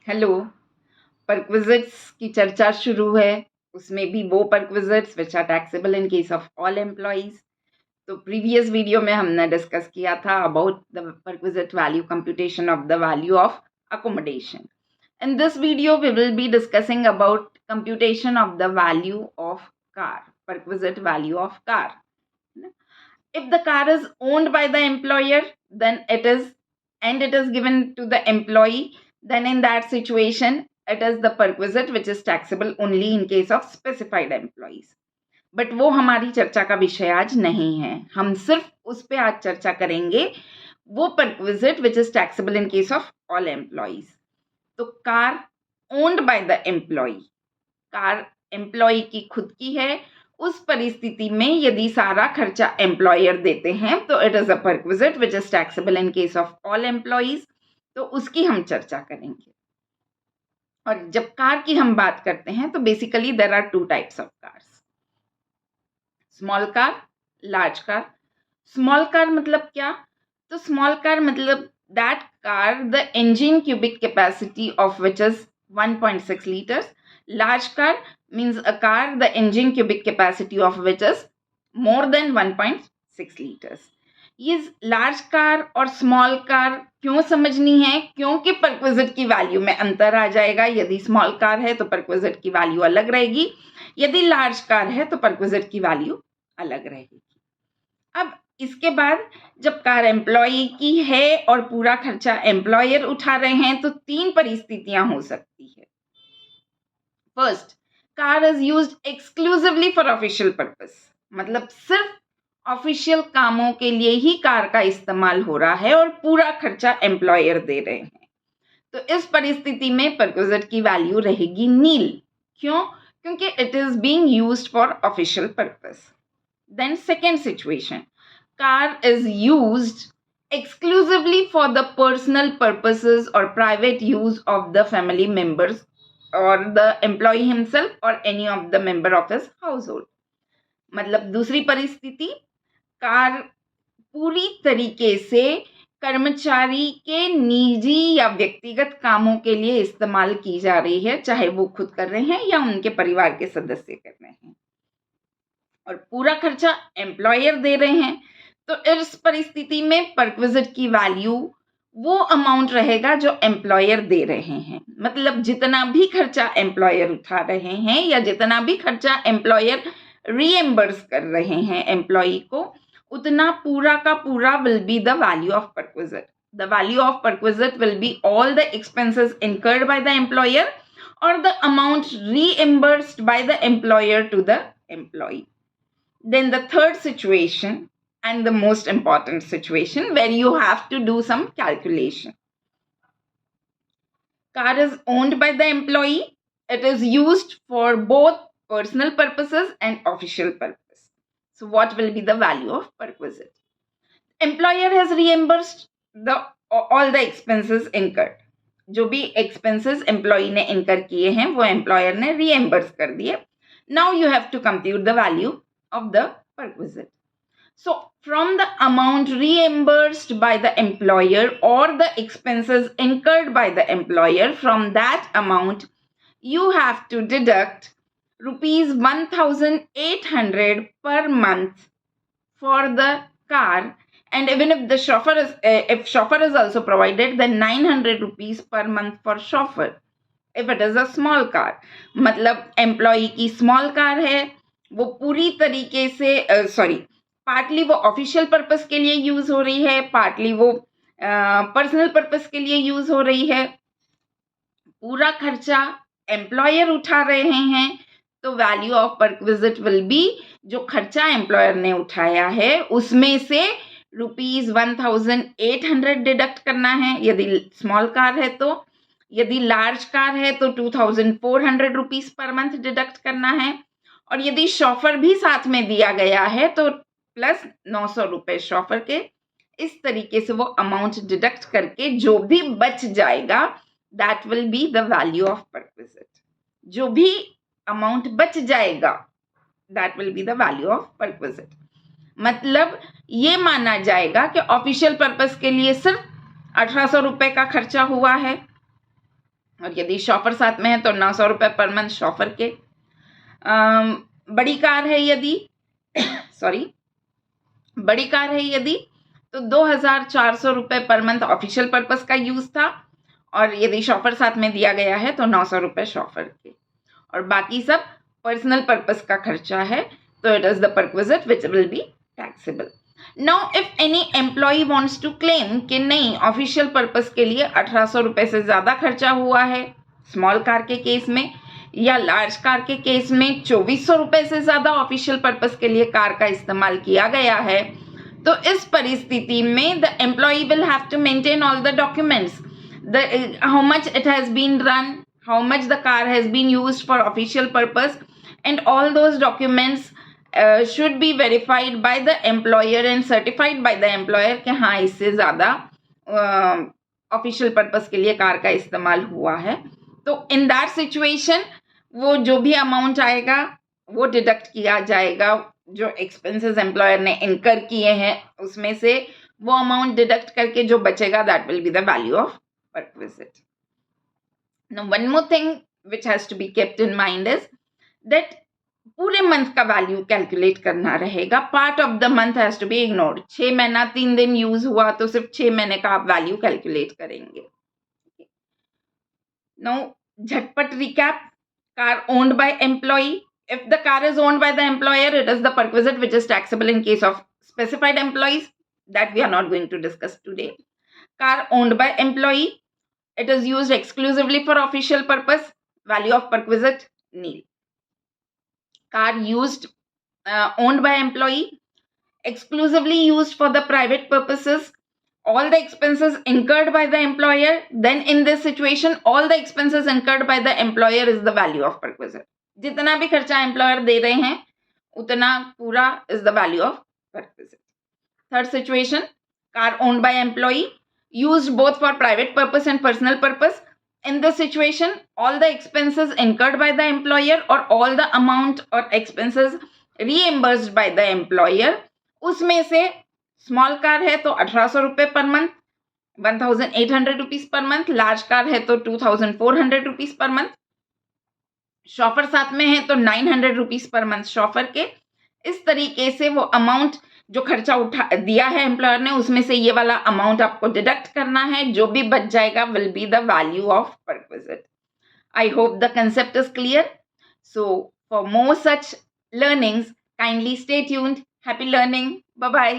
Hello. Perquisites की चर्चा शुरू है, उसमें भी वो perquisites which are taxable in case of all employees. तो प्रीवियस वीडियो में हमने डिस्कस किया था about the perquisite value computation of the value of accommodation. In this video, we will be discussing about computation of the value of car, perquisite value of car. If the car is owned by the employer, then it is given to the employee, then in that situation, it is the perquisite which is taxable only in case of specified employees. But वो हमारी चर्चा का विषय आज नहीं है, हम सिर्फ उस पे आज चर्चा करेंगे, वो perquisite which is taxable in case of all employees. तो car owned by the employee, car employee की खुद की है, उस परिस्थिति में यदि सारा खर्चा एम्प्लॉयर देते हैं तो it is a perquisite which is taxable in case of all employees. तो उसकी हम चर्चा करेंगे। और जब कार की हम बात करते हैं तो basically there are two types of cars, small car, large car. Small car मतलब क्या? तो स्मॉल कार मतलब that car the engine cubic capacity of which is 1.6 liters. Large car means a car the engine cubic capacity of which is more than 1.6 liters. ये large car और small car क्यों समझनी है? क्योंकि perquisite की value में अंतर आ जाएगा। यदि स्मॉल कार है तो परक्विजिट की वैल्यू अलग रहेगी, यदि लार्ज कार है तो परक्विजिट की वैल्यू अलग रहेगी। अब इसके बाद जब कार एम्प्लॉय की है और पूरा खर्चा एम्प्लॉयर उठा रहे हैं तो तीन परिस्थितियां हो सकती है। First, car is used exclusively for official purpose, मतलब सिर्फ ऑफिशियल कामों के लिए ही कार का इस्तेमाल हो रहा है और पूरा खर्चा एम्प्लॉयर दे रहे हैं। तो इस परिस्थिति में परक्विजिट की वैल्यू रहेगी नील। क्यों? क्योंकि it is being used for official purpose. Then second situation, car is used exclusively for the personal purposes or private use of the family members or the employee himself or any of the member of his household. मतलब दूसरी परिस्थिति, car पूरी तरीके से कर्मचारी के निजी या व्यक्तिगत कामों के लिए इस्तेमाल की जा रही है, चाहे वो खुद कर रहे हैं या उनके परिवार के सदस्य कर रहे हैं, और पूरा खर्चा एम्प्लॉयर दे रहे हैं। तो इस परिस्थिति में परक्विजिट की वैल्यू वो अमाउंट रहेगा जो एम्प्लॉयर दे रहे हैं। मतलब जितना भी खर्चा एम्प्लॉयर उठा रहे हैं या जितना भी खर्चा एम्प्लॉयर रीएम्बर्स कर रहे हैं एम्प्लॉय को, उतना पूरा का पूरा will be the value of perquisite. The value of perquisite will be all the expenses incurred by the employer और the amount reimbursed by the employer to the employee. Then the third situation and the most important situation where you have to do some calculation. Car is owned by the employee. It is used for both personal purposes and official purpose. So what will be the value of perquisite? Employer has reimbursed all the expenses incurred. जो भी expenses employee ने incur किए हैं वो employer ने reimburse कर दिए. Now you have to compute the value of the perquisite. So from the amount reimbursed by the employer or the expenses incurred by the employer, from that amount you have to deduct rupees 1,800 per month for the car, and even if the chauffeur is also provided, then 900 rupees per month for chauffeur if it is a small car. मतलब employ की small car है, वो पूरी तरीके से partly वो official purpose के लिए यूज हो रही है, पार्टली वो पर्सनल पर्पस के लिए यूज हो रही है, पूरा खर्चा एम्प्लॉयर उठा रहे हैं। तो value of perquisite will B, जो खर्चा एम्प्लॉयर ने उठाया है उसमें से रुपीज 1,800 डिडक्ट करना है यदि स्मॉल कार है तो, यदि लार्ज कार है तो 2,400 रुपीज पर मंथ डिडक्ट करना है, और यदि शॉफर भी साथ में दिया गया है तो प्लस 900 रुपए शॉफर के। इस तरीके से वो अमाउंट डिडक्ट करके जो भी बच जाएगा that will be the value of perquisite. जो भी अमाउंट बच जाएगा that will be the value of perquisite. मतलब ये माना जाएगा कि ऑफिशियल पर्पस के लिए सिर्फ 1800 रुपए का खर्चा हुआ है, और यदि शॉफर साथ में है तो 900 रुपये पर मंथ शॉफर के। बड़ी कार है यदि सॉरी बड़ी कार है यदि तो 2400 रुपये पर मंथ ऑफिशियल पर्पस का यूज था, और यदि शॉफर साथ में दिया गया है तो 900 रुपये शॉफर के, और बाकी सब पर्सनल पर्पस का खर्चा है, तो it is the perquisite which will be taxable. Now if any employee wants to claim कि नहीं ऑफिशियल पर्पस के लिए 1800 रुपये से ज्यादा खर्चा हुआ है स्मॉल कार के केस में, या लार्ज कार के केस में 2400 रुपये से ज्यादा ऑफिशियल पर्पस के लिए कार का इस्तेमाल किया गया है, तो इस परिस्थिति में the employee will have to maintain all the documents, how much it has been run, how much the car has been used for official purpose, and all those documents should be verified by the employer and certified by the employer कि हाँ इससे ज़्यादा official purpose के लिए car का इस्तेमाल हुआ है। तो इन दैट सिचुएशन वो जो भी अमाउंट आएगा वो डिडक्ट किया जाएगा, जो एक्सपेंसेस एम्प्लॉयर ने इनकर किए हैं उसमें से वो अमाउंट डिडक्ट करके जो बचेगा that will be the value of perquisite. Now one more thing which has to be kept in mind is that पूरे मंथ का वैल्यू कैलकुलेट करना रहेगा, part of the month has to be ignored. 6 महीना 3 दिन use हुआ तो सिर्फ 6 महीने का आप वैल्यू कैलकुलेट करेंगे। नाउ झटपट recap, car owned by employee, if the car is owned by the employer it is the perquisite which is taxable in case of specified employees that we are not going to discuss today. Car owned by employee, it is used exclusively for official purpose, value of perquisite nil. Car used owned by employee, exclusively used for the private purposes, all the expenses incurred by the employer, then in this situation all the expenses incurred by the employer is the value of perquisite. जितना भी खर्चा employer they रहे हैं उतना पूरा is the value of perquisite. Third situation, car owned by employee, used both for private purpose and personal purpose. In this situation, all the expenses incurred by the employer or all the amount or expenses reimbursed by the employer, उसमें से small car है तो 1800 रुपये per month, 1800 rupees per month, large car है तो 2400 rupees per month, chauffeur साथ में है तो 900 रुपीज पर मंथ शॉफर के। इस तरीके से वो अमाउंट जो खर्चा उठा दिया है एम्प्लॉयर ने उसमें से ये वाला अमाउंट आपको डिडक्ट करना है, जो भी बच जाएगा will be the value of perquisite. I hope the concept is clear. So for more such learnings kindly stay tuned. Happy learning. Bye bye.